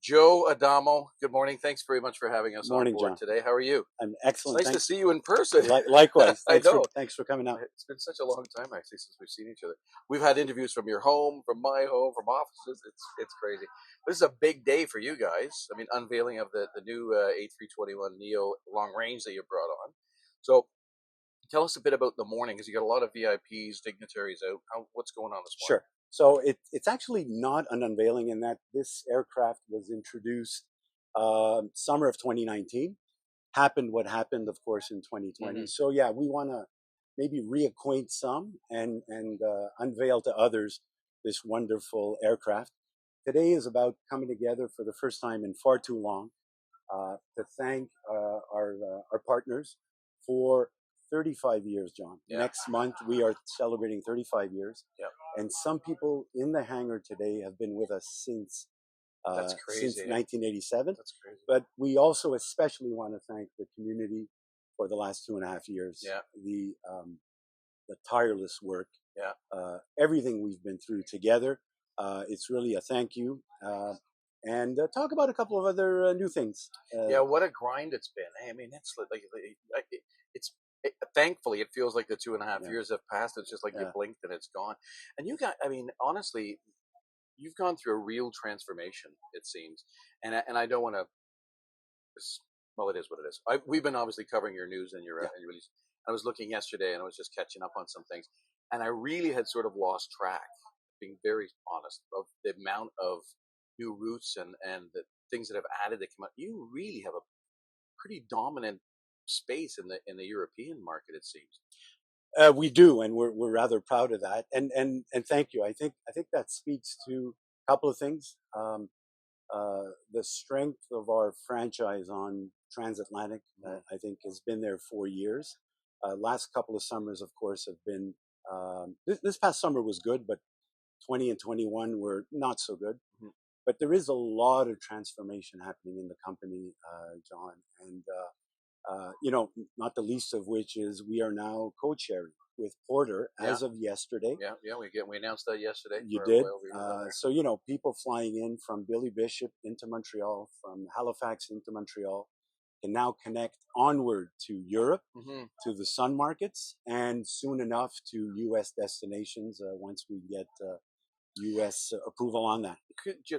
Joe Adamo, good morning. Thanks very much for having us on Morning, board John. today. How are you? I'm It's excellent. nice to see you in person. Likewise. I know. Thanks for coming out. It's been such a long time actually since we've seen each other. We've had interviews from your home, from my home, from offices. It's crazy. This is a big day for you guys. I mean, unveiling of the new A321neo long range that you brought on. So tell us a bit about the morning because you got a lot of VIPs, dignitaries out. What's going on this morning? Sure. So it's actually not an unveiling in that this aircraft was introduced summer of 2019. Happened what happened, of course, in 2020. Mhm. So yeah, we want to maybe reacquaint some and unveil to others this wonderful aircraft. Today is about coming together for the first time in far too long to thank our partners for 35 years, John. Yeah. Next month, we are celebrating 35 years. Yeah. And some people in the hangar today have been with us since That's crazy. 1987. That's crazy. But we also especially want to thank the community for the last 2.5 years. Yeah. The tireless work. Yeah. Everything we've been through together. It's really a thank you. And talk about a couple of other new things. Yeah, what a grind it's been. I mean, it's it's thankfully it feels like the 2.5 Yeah. years have passed. It's just like you Yeah. blinked and it's gone. And I mean, honestly, you've gone through a real transformation. It seems, and I don't want to. Well, it is what it is. We've been obviously covering your news and your release. I was looking yesterday and I was just catching up on some things, and I really had sort of lost track, being very honest, of the amount of new routes and the things that have added that come out. You really have a pretty dominant space in the European market, it seems. We do, and we're rather proud of that. And thank you. I think that speaks to a couple of things. The strength of our franchise on transatlantic, I think, has been there for years. Last couple of summers, of course, have been. This past summer was good, but 20 and 21 were not so good. Mhm. But there is a lot of transformation happening in the company, John, and not the least of which is we are now co-chairing with Porter as of yesterday. Yeah, we announced that yesterday. You did. So people flying in from Billy Bishop into Montreal, from Halifax into Montreal, can now connect onward to Europe, to the sun markets, and soon enough to U.S. destinations once we get U.S. approval on that.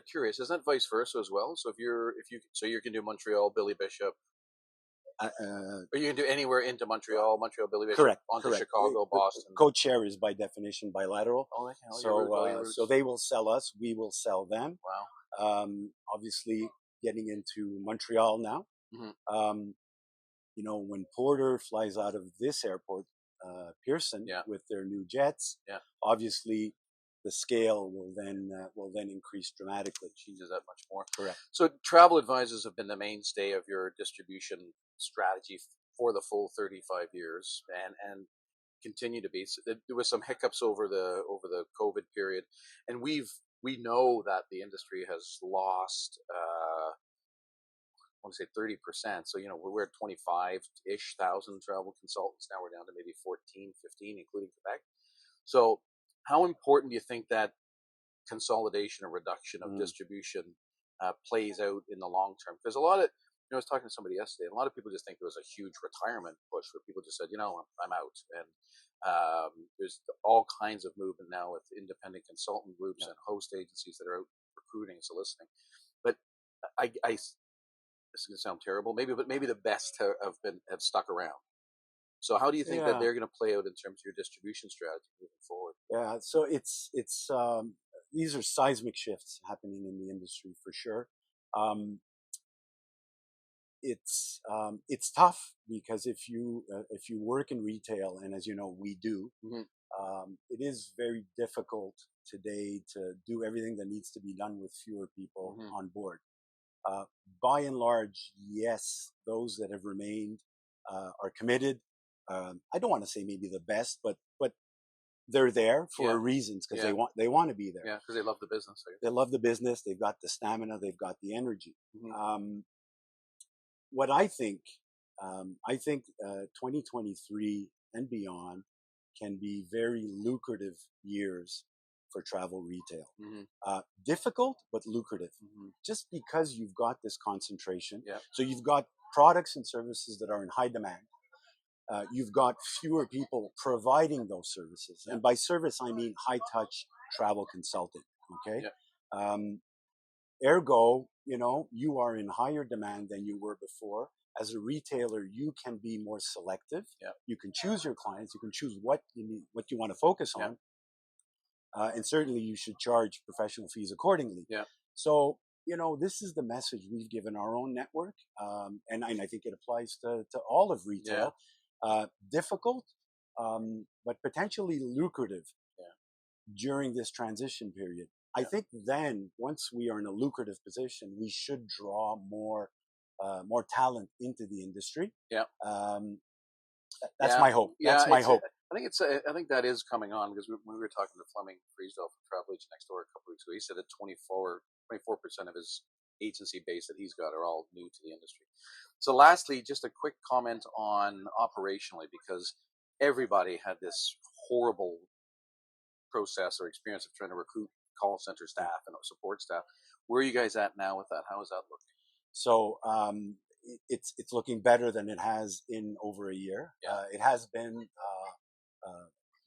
Curious, isn't that vice versa as well? So you can do Montreal, Billy Bishop. Or you can do anywhere into Montreal, Billy Bishop, correct, onto correct. Chicago, Boston. Co-chair is by definition bilateral. Oh, so they will sell us, we will sell them. Wow. Obviously, getting into Montreal now. Mm-hmm. When Porter flies out of this airport, Pearson, with their new jets, obviously the scale will then increase dramatically. Changes that much more. Correct. So travel advisors have been the mainstay of your distribution strategy for the full 35 years and continue to be. So there was some hiccups over the COVID period, and we know that the industry has lost I want to say 30%. So, we're at 25-ish thousand travel consultants. Now we're down to maybe 14, 15, including Quebec. So how important do you think that consolidation or reduction of distribution plays out in the long term? Because a lot of, I was talking to somebody yesterday, and a lot of people just think there was a huge retirement push where people just said, I'm out. And there's all kinds of movement now with independent consultant groups and host agencies that are out recruiting and soliciting. But this is going to sound terrible, but maybe the best have stuck around. So how do you think that they're going to play out in terms of your distribution strategy moving forward? Yeah, so it's these are seismic shifts happening in the industry for sure. It's tough because if you work in retail, and as you know we do, it is very difficult today to do everything that needs to be done with fewer people on board. By and large, yes, those that have remained are committed. I don't want to say maybe the best, but they're there for reasons because they want to be there. Yeah, because they love the business. They love the business. They've got the stamina. They've got the energy. What I think 2023 and beyond can be very lucrative years for travel retail. Mm-hmm. Difficult, but lucrative, mm-hmm. just because you've got this concentration. Yeah. So you've got products and services that are in high demand. You've got fewer people providing those services. Yeah. And by service, I mean high-touch travel consulting, okay? Yeah. Ergo, you are in higher demand than you were before. As a retailer, you can be more selective. Yeah. You can choose your clients. You can choose what you want to focus on. And certainly you should charge professional fees accordingly. Yeah. So, this is the message we've given our own network. And I think it applies to all of retail. Yeah. Difficult, but potentially lucrative during this transition period. I think then, once we are in a lucrative position, we should draw more talent into the industry. Yeah. That's my hope. That's my hope. I think that is coming on, because when we were talking to Fleming Friesdal from Travel Agent Next Door a couple weeks ago, he said that 24% of his agency base that he's got are all new to the industry. So lastly, just a quick comment on operationally, because everybody had this horrible process or experience of trying to recruit call center staff and support staff. Where are you guys at now with that? How is that looking? So it's looking better than it has in over a year. Yeah. It has been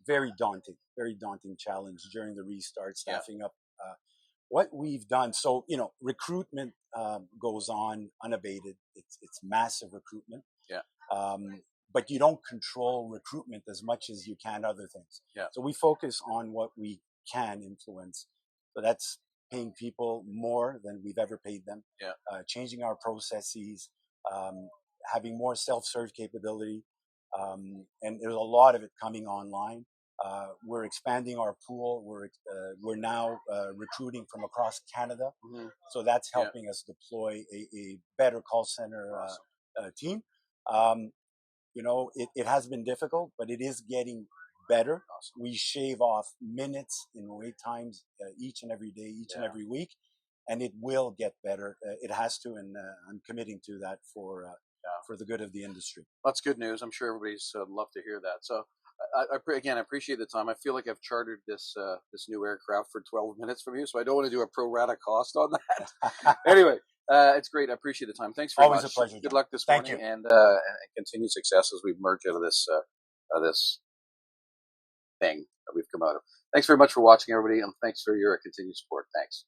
very daunting challenge during the restart, staffing up. What we've done, so recruitment goes on unabated. It's massive recruitment. Yeah. But you don't control recruitment as much as you can other things. Yeah. So we focus on what we can influence. So that's paying people more than we've ever paid them. Yeah. Changing our processes, having more self-serve capability, and there's a lot of it coming online. We're expanding our pool. We're now recruiting from across Canada, mm-hmm. so that's helping us deploy a better call center team. It has been difficult, but it is getting better. Awesome. We shave off minutes in wait times each and every day, each and every week, and it will get better. It has to, and I'm committing to that for the good of the industry. That's good news. I'm sure everybody's love to hear that. So, I appreciate the time. I feel like I've chartered this new aircraft for 12 minutes from you, so I don't want to do a pro rata cost on that. Anyway, it's great. I appreciate the time. Thanks very much. Always a pleasure. Good luck this morning, and continued success as we merge out of this thing that we've come out of. Thanks very much for watching, everybody, and thanks for your continued support. Thanks.